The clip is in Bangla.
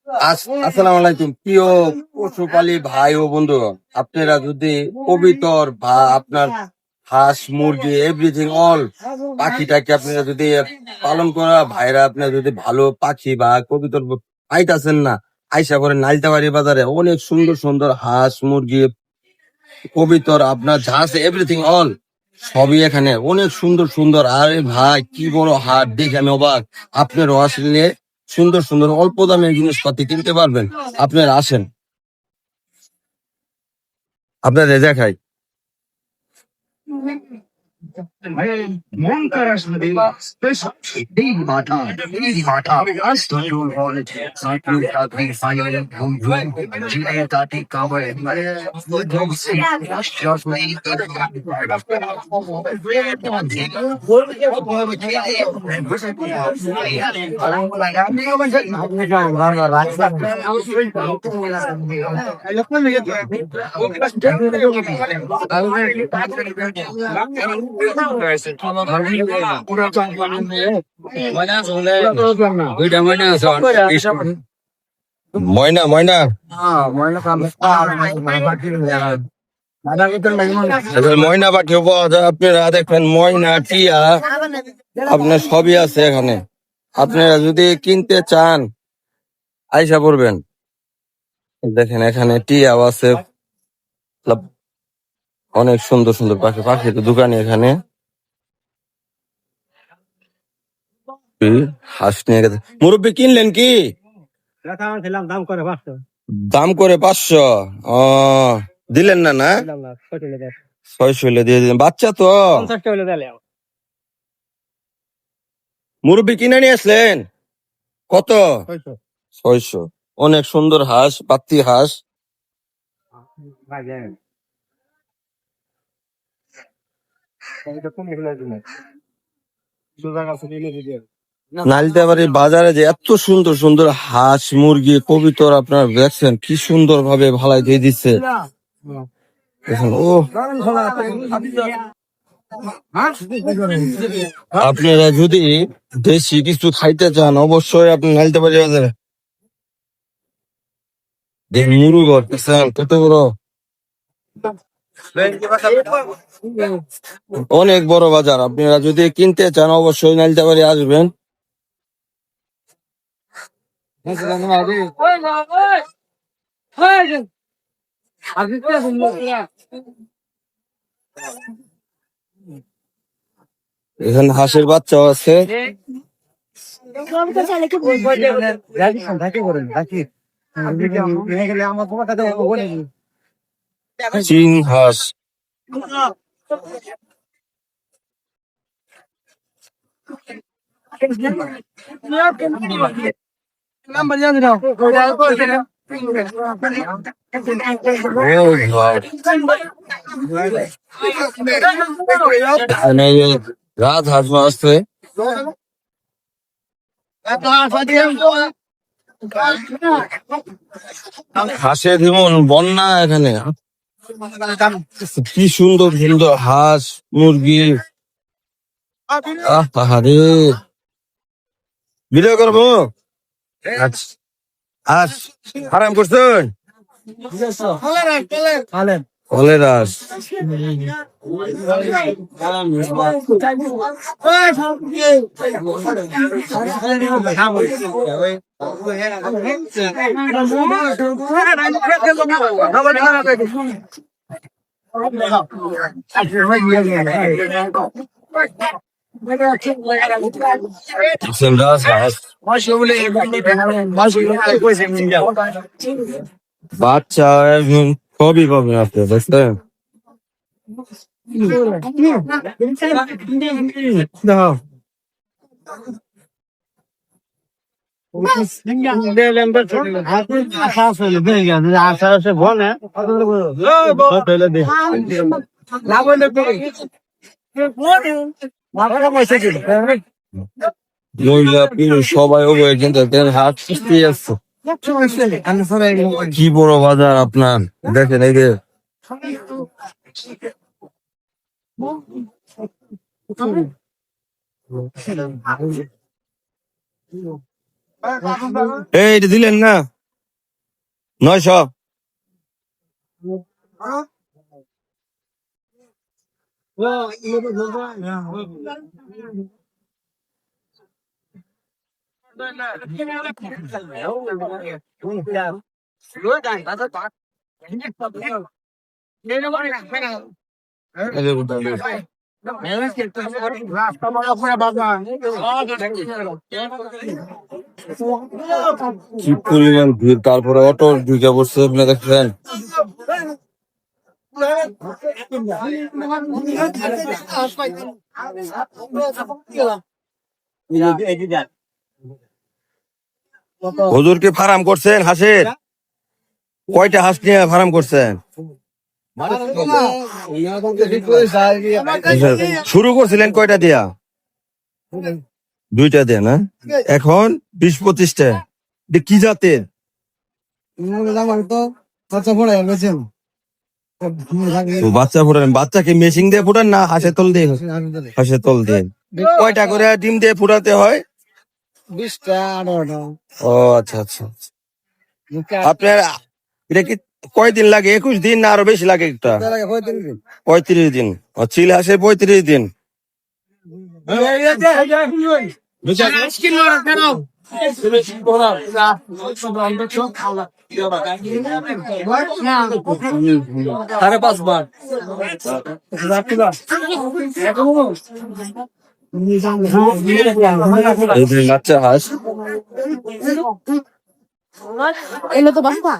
আসসালামু আলাইকুম প্রিয় পশুপালী ভাই ও বন্ধু, আপনারা যদি কবিতর বা আপনার হাঁস মুরগি এভরিথিং অল পাখিটাকে আপনারা যদি পালন করা ভাইরা, আপনারা যদি ভালো পাখি বা কবিতর পাইতাছেন না, আইসা করে নালতাবাড়ি বাজারে অনেক সুন্দর সুন্দর হাঁস মুরগি কবিতর আপনার ঝাঁস এভরিথিং অল সবই এখানে অনেক সুন্দর সুন্দর। আরে ভাই কি বড় হাট, দেখে আমি অবাক। আপনারও আসলে সুন্দর সুন্দর অল্প দামে জিনিসপাতি কিনতে পারবেন। আপনারা আসেন, আপনাদের দেখাই। ময়না ময়না ময়না পাখিও পাওয়া যায়। আপনারা দেখবেন ময়না টিয়া আপনার সবই আছে এখানে। আপনারা যদি কিনতে চান আইসা পড়বেন। দেখেন এখানে টিয়াও আছে, অনেক সুন্দর সুন্দর পাখি। পাখি তো দোকানে এখানে হাঁস নিয়ে গেছে। মুরব্বী কিনলেন কি? দাম করে 500। ও দিলেন না? না 600 হলে দিয়ে দিলেন। বাচ্চা তো মুরব্বী কিনে নিয়ে আসলেন কত? 600। অনেক সুন্দর হাঁস, পাত্তি হাঁস। নালিতাবাড়ির বাজারে যে এত সুন্দর সুন্দর হাঁস মুরগি কবিতর আপনারা দেখছেন কি সুন্দর ভাবে ভালাই দিয়ে দিচ্ছে। দেখুন, ও আপনারা যদি দেশি কিছু খাইতে চান অবশ্যই আপনি নালিতাবাড়ি বাজারে দেখুন। মুরগ দেখছেন কত বড়, অনেক বড় বাজার। আপনারা যদি কিনতে চান অবশ্যই নালিতাবাড়ি আসবেন। এখানে হাঁসের বাচ্চাও আছে। চিং হাঁস এখানে রাত হাঁস আছে। হাঁসের যেমন বন্যা এখানে, কি সুন্দর সুন্দর হাঁস মুরগি। আহারে ভিডিও করবো? আচ্ছা আজ আরাম করছেন? কলেরাস বাচ্চা সবই পাবেন আপনি, বুঝছেন? মহিলা পুরুষ সবাই হবে, কিন্তু হাত সুস্থই আছে। কি বড় বাজার আপনার, দেখেন এই যে এই দিলেন না 900। কি পরিমাণ ভিড়, তারপরে অটো ঢুকে বসছে আপনি দেখছেন। হুজুর কি ফার্ম করছেন হাঁসের? কয়টা হাঁস নিয়ে ফার্ম করছেন? শুরু করছিলেন কয়টা দিয়া? 2টা দিয়ে না? এখন 20-25টা। এটা কি জাতের? তো বাচ্চা ফুটান, বাচ্চাকে মেশিন দিয়ে ফুটান না হাঁসের তল দিয়ে? হাঁসের তল দিয়ে। কয়টা করে ডিম দিয়ে ফুটাতে হয়? 20টা 18টা। ও আচ্ছা আচ্ছা। আপনার এটা কি কয়দিন লাগে? 21 দিন না আরো বেশি লাগে একটা? 35 দিন। ও চিল হাঁসে 35 দিন। সাড়ে 5 বার। এই যে বাচ্চা হাঁস। এলো তো বাবা